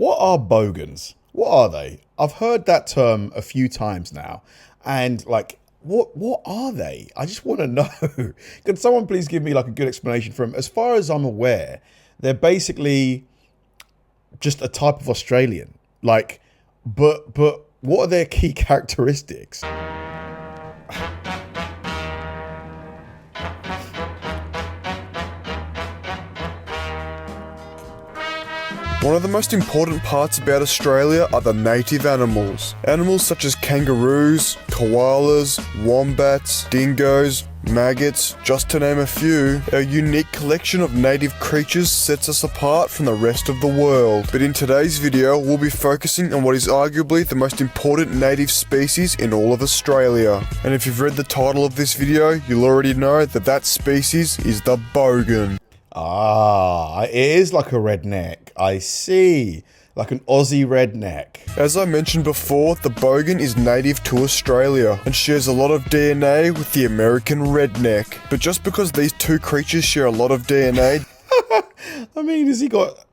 What are bogans? What are they? I've heard that term a few times now. And like, what are they? I just want to know. Can someone please give me like a good explanation for them? As far as I'm aware, they're basically just a type of Australian. Like, but what are their key characteristics? One of the most important parts about Australia are the native animals. Animals such as kangaroos, koalas, wombats, dingoes, maggots, just to name a few. Our unique collection of native creatures sets us apart from the rest of the world. But in today's video, we'll be focusing on what is arguably the most important native species in all of Australia. And if you've read the title of this video, you'll already know that that species is the bogan. Ah, it is like a redneck. I see. Like an Aussie redneck. As I mentioned before, the bogan is native to Australia and shares a lot of DNA with the American redneck. But just because these two creatures share a lot of DNA... I mean,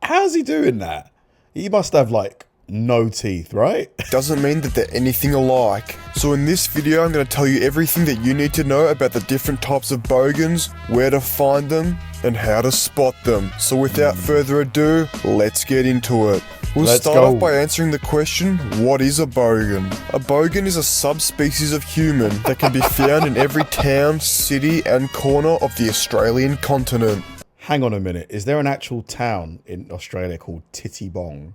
how's he doing that? He must have like no teeth, right? doesn't mean that they're anything alike. So in this video, I'm going to tell you everything that you need to know about the different types of bogans, where to find them, and how to spot them. So without further ado, let's get into it. We'll start off by answering the question, what is a bogan? A bogan is a subspecies of human that can be found in every town, city, and corner of the Australian continent. Hang on a minute, is there an actual town in Australia called Tittybong?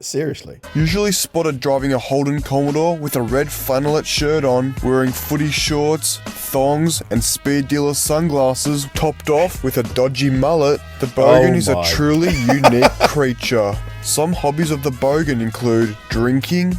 Seriously? Usually spotted driving a Holden Commodore with a red flannelette shirt on, wearing footy shorts, thongs, and speed dealer sunglasses, topped off with a dodgy mullet, the bogan is a truly unique creature. Some hobbies of the bogan include drinking,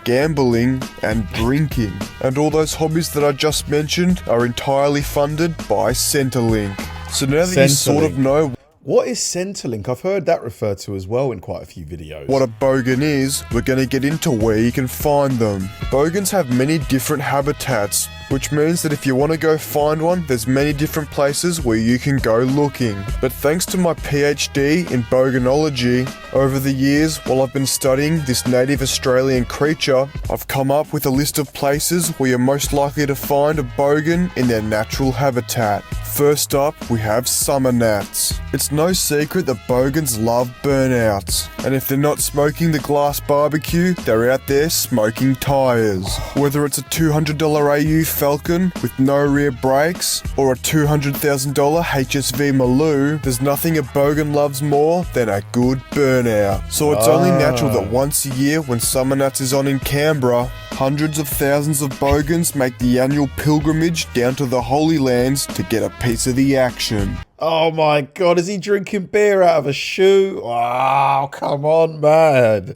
gambling, and drinking. And all those hobbies that I just mentioned are entirely funded by Centrelink. So now that you sort of know... What is Centrelink? I've heard that referred to as well in quite a few videos. What a bogan is, we're going to get into where you can find them. Bogans have many different habitats, which means that if you want to go find one, there's many different places where you can go looking. But thanks to my PhD in boganology, over the years, while I've been studying this native Australian creature, I've come up with a list of places where you're most likely to find a bogan in their natural habitat. First up, we have summer gnats. It's no secret that bogans love burnouts, and if they're not smoking the glass barbecue, they're out there smoking tyres. Whether it's a $200 AU Falcon with no rear brakes, or a $200,000 HSV Maloo, there's nothing a bogan loves more than a good burnout. So it's only natural that once a year when Summer Gnats is on in Canberra, hundreds of thousands of bogans make the annual pilgrimage down to the Holy Lands to get a piece of the action. Oh my god, is he drinking beer out of a shoe? Oh, come on, man.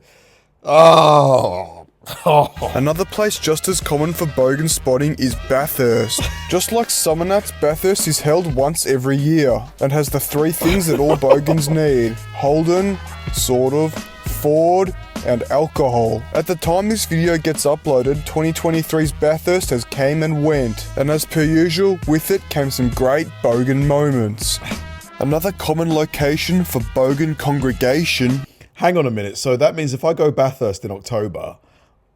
Oh. Another place just as common for bogan spotting is Bathurst. Just like summer gnats, Bathurst is held once every year and has the three things that all bogans need: Holden, sort of, Ford, and alcohol. At the time this video gets uploaded, 2023's Bathurst has came and went, and as per usual, with it came some great bogan moments. Another common location for bogan congregation. Hang on a minute, so that means if I go Bathurst in October,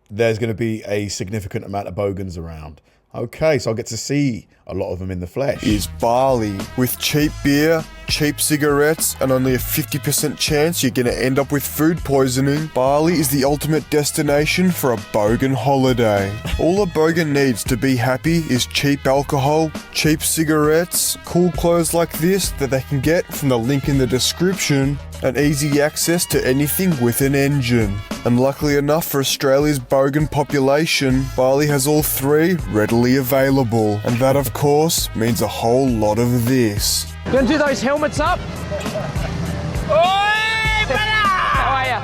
there's going to be a significant amount of bogans around. Okay, so I'll get to see a lot of them in the flesh. Is Bali. With cheap beer, cheap cigarettes, and only a 50% chance you're going to end up with food poisoning, Bali is the ultimate destination for a bogan holiday. All a bogan needs to be happy is cheap alcohol, cheap cigarettes, cool clothes like this that they can get from the link in the description, and easy access to anything with an engine. And luckily enough for Australia's bogan population, Bali has all three readily available. And that of course means a whole lot of this. You gonna do those helmets up? Oi, brother! How are you?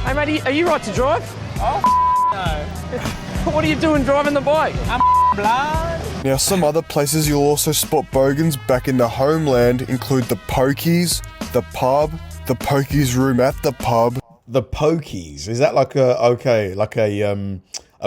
Hey mate, are you right to drive? Oh, no. What are you doing driving the bike? I'm blind. Now some other places you'll also spot bogans back in the homeland include the pokies, the pub, the pokies room at the pub. The pokies, is that like a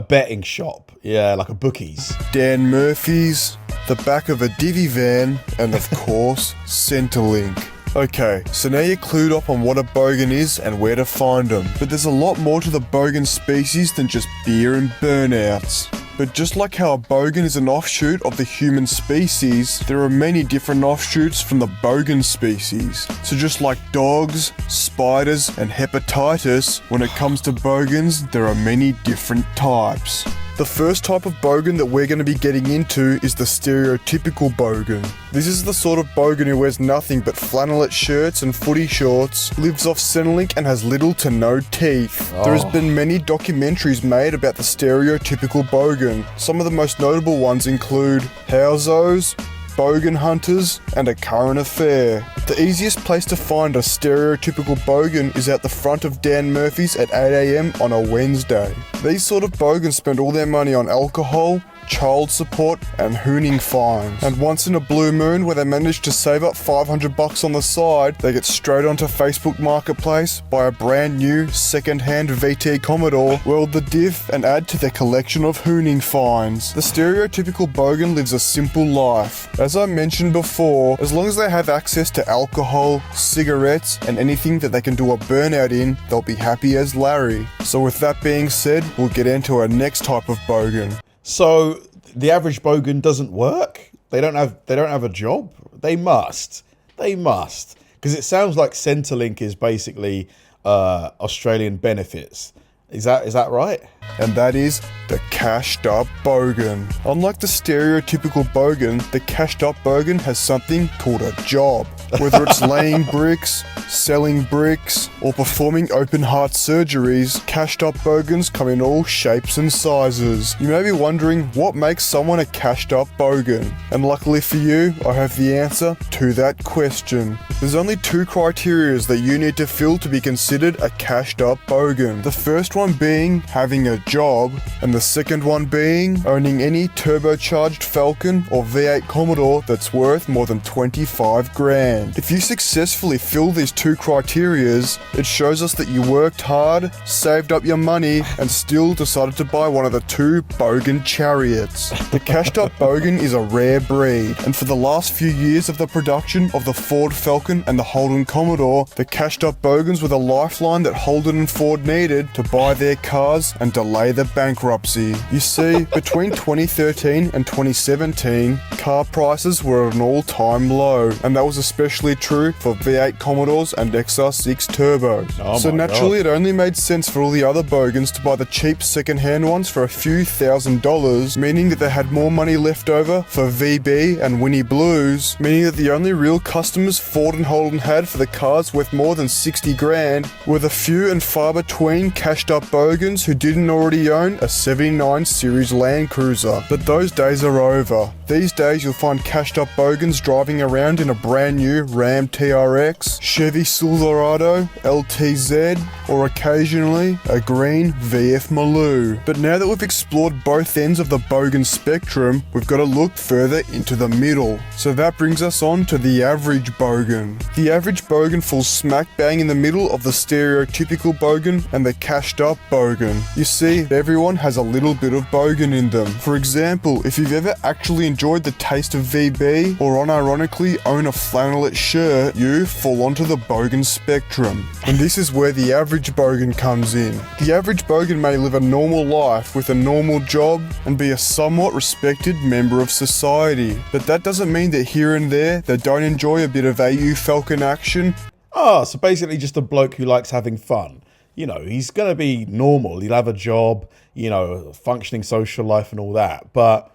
betting shop? Yeah, like a bookies. Dan Murphy's, the back of a divvy van, and of course, Centrelink. Okay, so now you're clued up on what a bogan is and where to find them. But there's a lot more to the bogan species than just beer and burnouts. But just like how a bogan is an offshoot of the human species, there are many different offshoots from the bogan species. So just like dogs, spiders, and hepatitis, when it comes to bogans, there are many different types. The first type of bogan that we're going to be getting into is the stereotypical bogan. This is the sort of bogan who wears nothing but flannelette shirts and footy shorts, lives off Centrelink and has little to no teeth. There has been many documentaries made about the stereotypical bogan. Some of the most notable ones include Howzos, Bogan Hunters, and A Current Affair. The easiest place to find a stereotypical bogan is at the front of Dan Murphy's at 8 AM on a Wednesday. These sort of bogans spend all their money on alcohol, child support, and hooning fines. And once in a blue moon where they manage to save up $500 on the side, they get straight onto Facebook Marketplace, buy a brand new second-hand VT Commodore, weld the diff, and add to their collection of hooning fines. The stereotypical bogan lives a simple life. As I mentioned before, as long as they have access to alcohol, cigarettes, and anything that they can do a burnout in, they'll be happy as Larry. So with that being said, we'll get into our next type of bogan. So the average bogan doesn't work? They don't have a job? They must. Because it sounds like Centrelink is basically Australian benefits. Is that right? And that is the cashed up bogan. Unlike the stereotypical bogan, the cashed up bogan has something called a job. Whether it's laying bricks, selling bricks, or performing open heart surgeries, cashed up bogans come in all shapes and sizes. You may be wondering what makes someone a cashed up bogan. And luckily for you, I have the answer to that question. There's only two criteria that you need to fill to be considered a cashed up bogan. The first one being having a job, and the second one being owning any turbocharged Falcon or V8 Commodore that's worth more than 25 grand. If you successfully fill these two criterias, it shows us that you worked hard, saved up your money, and still decided to buy one of the two bogan chariots. The cashed up bogan is a rare breed, and for the last few years of the production of the Ford Falcon and the Holden Commodore, the cashed up bogans were the lifeline that Holden and Ford needed to buy their cars and delay the bankruptcy. You see, between 2013 and 2017, car prices were at an all-time low, and that was especially true for V8 Commodores and XR6 Turbos. So naturally, it only made sense for all the other bogans to buy the cheap second-hand ones for a few $1,000s, meaning that they had more money left over for VB and Winnie Blues, meaning that the only real customers Ford and Holden had for the cars worth more than 60 grand were the few and far between cashed up bogans who didn't already own a 79 series Land Cruiser. But those days are over. These days you'll find cashed up bogans driving around in a brand new Ram TRX, Chevy Silverado, LTZ, or occasionally a green VF Maloo. But now that we've explored both ends of the bogan spectrum, we've got to look further into the middle. So that brings us on to the average bogan. The average bogan falls smack bang in the middle of the stereotypical bogan and the cashed up bogan. You see, everyone has a little bit of bogan in them. For example, if you've ever actually enjoyed the taste of VB, or unironically own a flannelette shirt, you fall onto the bogan spectrum. And this is where the average bogan comes in. The average bogan may live a normal life with a normal job and be a somewhat respected member of society. But that doesn't mean that here and there they don't enjoy a bit of AU Falcon action. So basically just a bloke who likes having fun. You know, he's going to be normal. He'll have a job, you know, functioning social life and all that. But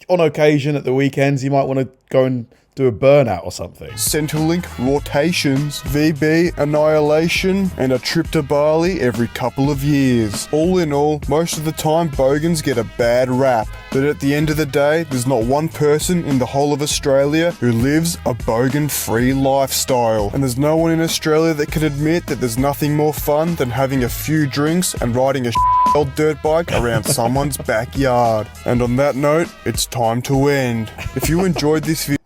on occasion at the weekends, he might want to go and do a burnout or something. Centrelink rotations, VB annihilation, and a trip to Bali every couple of years. All in all, most of the time bogans get a bad rap. But at the end of the day, there's not one person in the whole of Australia who lives a bogan-free lifestyle. And there's no one in Australia that can admit that there's nothing more fun than having a few drinks and riding a old dirt bike around someone's backyard. And on that note, it's time to end. If you enjoyed this video,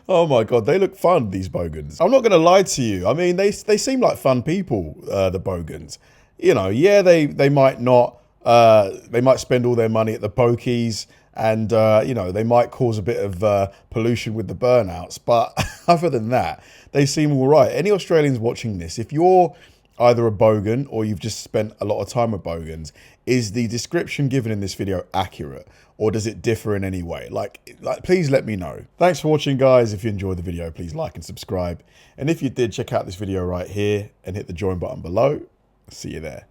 oh my God, they look fun, these bogans. I'm not going to lie to you. I mean, they seem like fun people, the bogans. You know, yeah, they might not, they might spend all their money at the pokies and, you know, they might cause a bit of pollution with the burnouts. But other than that, they seem all right. Any Australians watching this, if you're either a bogan or you've just spent a lot of time with bogans, is the description given in this video accurate, or does it differ in any way? Like please let me know. Thanks for watching, guys. If you enjoyed the video, please like and subscribe. And if you did, check out this video right here and hit the join button below. See you there.